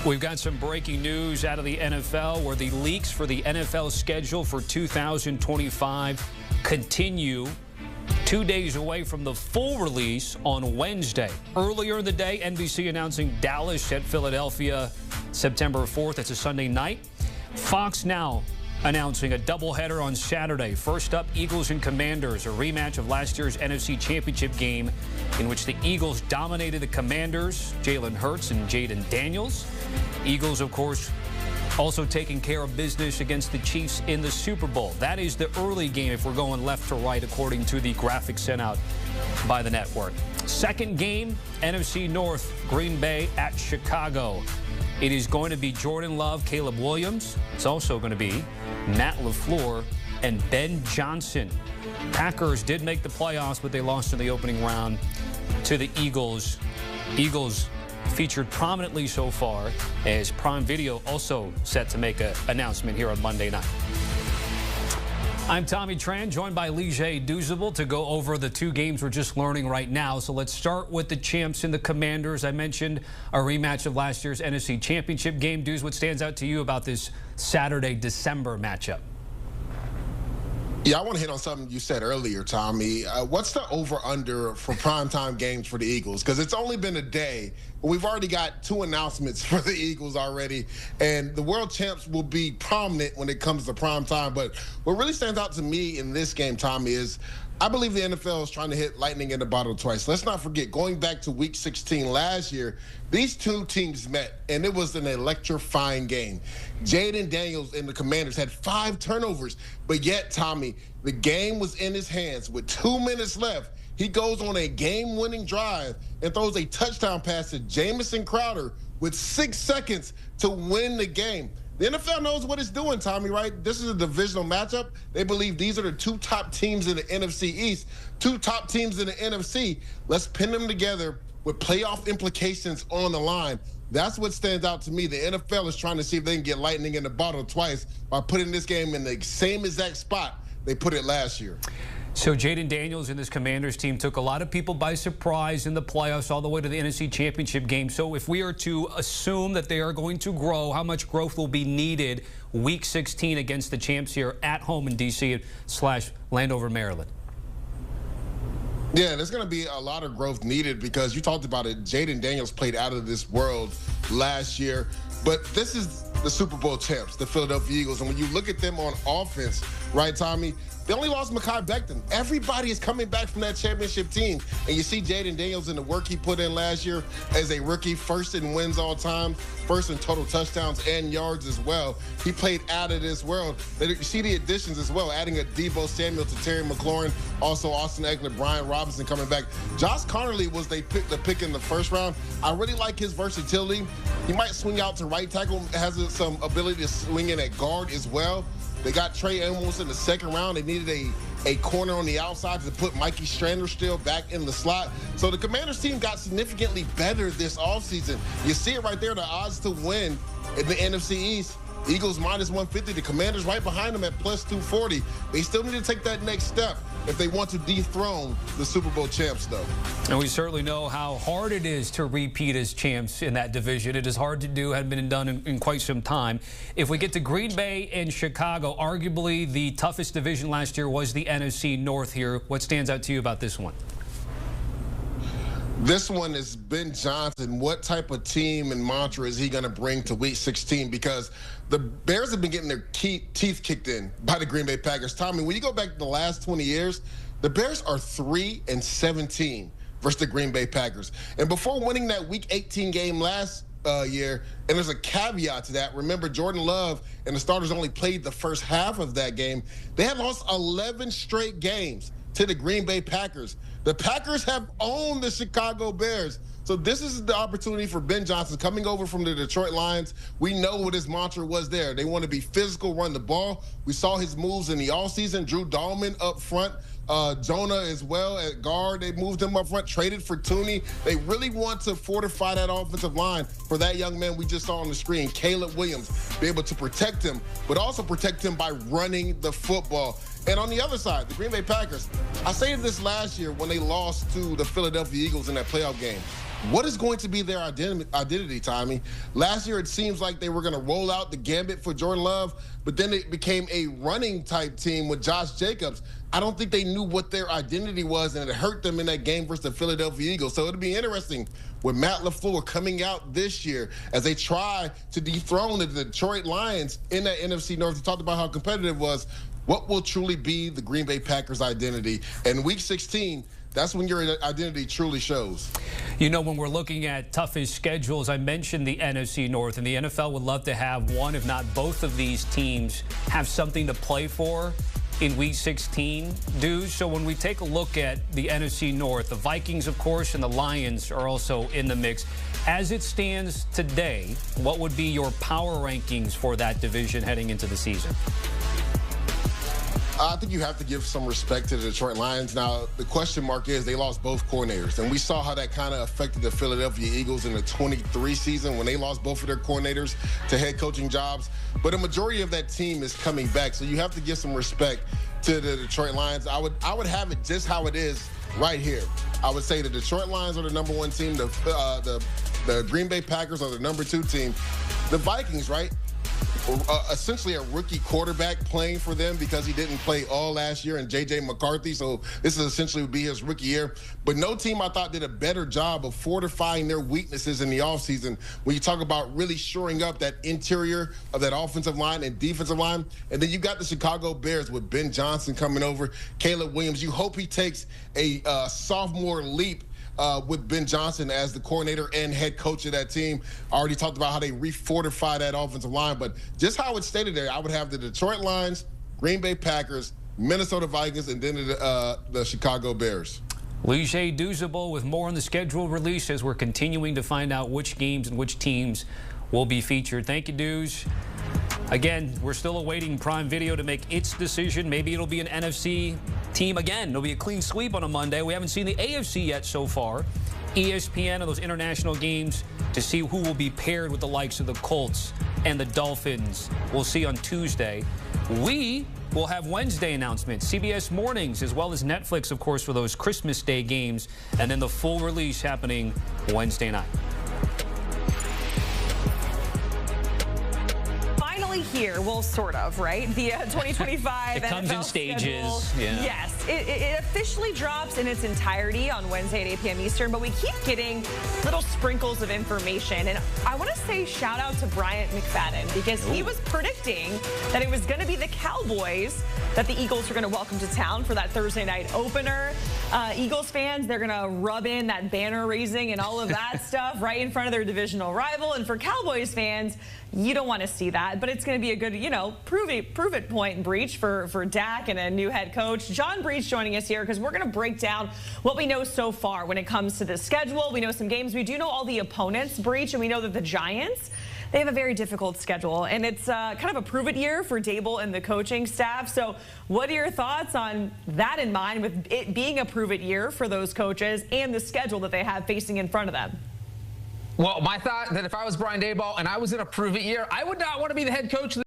We've got some breaking news out of the NFL where the leaks for the NFL schedule for 2025 continue. 2 days away from the full release on Wednesday. Earlier in the day, NBC announcing Dallas at Philadelphia September 4th. It's a Sunday night. Fox now announcing a doubleheader on Saturday. First up, Eagles and Commanders, a rematch of last year's NFC Championship game in which the Eagles dominated the Commanders, Jalen Hurts and Jayden Daniels. Eagles, of course, also taking care of business against the Chiefs in the Super Bowl. That is the early game if we're going left to right, according to the graphic sent out by the network. Second game, NFC North, Green Bay at Chicago. It is going to be Jordan Love, Caleb Williams. It's also going to be Matt LaFleur and Ben Johnson. Packers did make the playoffs, but they lost in the opening round to the Eagles. Eagles featured prominently so far, as Prime Video also set to make an announcement here on Monday night. I'm Tommy Tran, joined by Lijay Douzable to go over the two games we're just learning right now. So let's start with the champs and the Commanders. I mentioned a rematch of last year's NFC Championship game. Dooz, what stands out to you about this Saturday, December matchup? Yeah, I want to hit on something you said earlier, Tommy. What's the over-under for primetime games for the Eagles? Because it's only been a day, but we've already got two announcements for the Eagles already, and the world champs will be prominent when it comes to primetime. But what really stands out to me in this game, Tommy, is I believe the NFL is trying to hit lightning in the bottle twice. Let's not forget, going back to Week 16 last year, these two teams met, and it was an electrifying game. Jayden Daniels and the Commanders had 5 turnovers, but yet, Tommy, the game was in his hands. With 2 minutes left, he goes on a game-winning drive and throws a touchdown pass to Jamison Crowder with 6 seconds to win the game. The NFL knows what it's doing, Tommy, right? This is a divisional matchup. They believe these are the two top teams in the NFC East, two top teams in the NFC. Let's pin them together with playoff implications on the line. That's what stands out to me. The NFL is trying to see if they can get lightning in the bottle twice by putting this game in the same exact spot they put it last year. So Jayden Daniels and this Commanders team took a lot of people by surprise in the playoffs all the way to the NFC Championship game. So if we are to assume that they are going to grow, how much growth will be needed Week 16 against the champs here at home in D.C./Landover, Maryland? Yeah, there's going to be a lot of growth needed because you talked about it. Jayden Daniels played out of this world last year, but this is the Super Bowl champs, the Philadelphia Eagles. And when you look at them on offense, right, Tommy, they only lost Mekhi Becton. Everybody is coming back from that championship team. And you see Jayden Daniels and the work he put in last year as a rookie, first in wins all time, first in total touchdowns and yards as well. He played out of this world. You see the additions as well, adding a Deebo Samuel to Terry McLaurin, also Austin Eckler, Brian Robinson coming back. Josh Connerly was the pick in the first round. I really like his versatility. He might swing out to right tackle, has some ability to swing in at guard as well. They got Trey Amos in the second round. They needed a corner on the outside to put Mikey Strander still back in the slot. So the Commanders team got significantly better this offseason. You see it right there, the odds to win in the NFC East. Eagles -150, the Commanders right behind them at +240. They still need to take that next step if they want to dethrone the Super Bowl champs, though. And we certainly know how hard it is to repeat as champs in that division. It is hard to do, hadn't been done in quite some time. If we get to Green Bay and Chicago, arguably the toughest division last year was the NFC North here. What stands out to you about this one? This one is Ben Johnson. What type of team and mantra is he going to bring to Week 16? Because the Bears have been getting their teeth kicked in by the Green Bay Packers. Tommy, when you go back to the last 20 years, the Bears are 3-17 versus the Green Bay Packers. And before winning that Week 18 game last year, and there's a caveat to that. Remember, Jordan Love and the starters only played the first half of that game. They had lost 11 straight games to the Green Bay Packers. The Packers have owned the Chicago Bears. So this is the opportunity for Ben Johnson coming over from the Detroit Lions. We know what his mantra was there. They want to be physical, run the ball. We saw his moves in the offseason. Drew Dahlman up front. Jonah as well at guard. They moved him up front, traded for Tooney. They really want to fortify that offensive line for that young man we just saw on the screen, Caleb Williams, be able to protect him, but also protect him by running the football. And on the other side, the Green Bay Packers, I said this last year when they lost to the Philadelphia Eagles in that playoff game. what is going to be their identity, Tommy? Last year, it seems like they were going to roll out the gambit for Jordan Love, but then it became a running-type team with Josh Jacobs. I don't think they knew what their identity was, and it hurt them in that game versus the Philadelphia Eagles. So it'll be interesting with Matt LaFleur coming out this year as they try to dethrone the Detroit Lions in that NFC North. You talked about how competitive it was. What will truly be the Green Bay Packers' identity? And Week 16, that's when your identity truly shows. You know, when we're looking at toughest schedules, I mentioned the NFC North, and the NFL would love to have one, if not both of these teams have something to play for in Week 16, dudes. So when we take a look at the NFC North, the Vikings, of course, and the Lions are also in the mix. As it stands today, what would be your power rankings for that division heading into the season? I think you have to give some respect to the Detroit Lions. Now, the question mark is they lost both coordinators, and we saw how that kind of affected the Philadelphia Eagles in the 23 season when they lost both of their coordinators to head coaching jobs. But a majority of that team is coming back, so you have to give some respect to the Detroit Lions. I would have it just how it is right here. I would say the Detroit Lions are the #1 team. The Green Bay Packers are the #2 team. The Vikings, right? Essentially a rookie quarterback playing for them because he didn't play all last year, and J.J. McCarthy, so this is essentially would be his rookie year. But no team, I thought, did a better job of fortifying their weaknesses in the offseason when you talk about really shoring up that interior of that offensive line and defensive line. And then you got the Chicago Bears with Ben Johnson coming over, Caleb Williams. You hope he takes a sophomore leap with Ben Johnson as the coordinator and head coach of that team. I already talked about how they refortify that offensive line, but just how it's stated there, I would have the Detroit Lions, Green Bay Packers, Minnesota Vikings, and then the Chicago Bears. Lige Douzable with more on the schedule release as we're continuing to find out which games and which teams will be featured. Thank you, Douz. Again, we're still awaiting Prime Video to make its decision. Maybe it'll be an NFC team again. It'll be a clean sweep on a Monday. We haven't seen the AFC yet so far. ESPN and those international games to see who will be paired with the likes of the Colts and the Dolphins. We'll see on Tuesday. We will have Wednesday announcements, CBS mornings, as well as Netflix, of course, for those Christmas Day games, and then the full release happening Wednesday night. Here, well, sort of, right? The 2025 it comes NFL in stages. Schedule. Yeah. Yes, it officially drops in its entirety on Wednesday at 8 p.m. Eastern, but we keep getting little sprinkles of information. And I want to say shout out to Bryant McFadden because he was predicting that it was going to be the Cowboys that the Eagles were going to welcome to town for that Thursday night opener. Eagles fans, they're going to rub in that banner raising and all of that stuff right in front of their divisional rival. And for Cowboys fans, you don't want to see that, but it's going to be a good, prove it point Breach for Dak and a new head coach. John Breach joining us here because we're going to break down what we know so far when it comes to the schedule. We know some games. We do know all the opponents, Breach, and we know that the Giants, they have a very difficult schedule, and it's kind of a prove-it year for Dable and the coaching staff. So what are your thoughts on that in mind with it being a prove-it year for those coaches and the schedule that they have facing in front of them? Well, my thought that if I was Brian Daboll and I was in a prove-it year, I would not want to be the head coach of the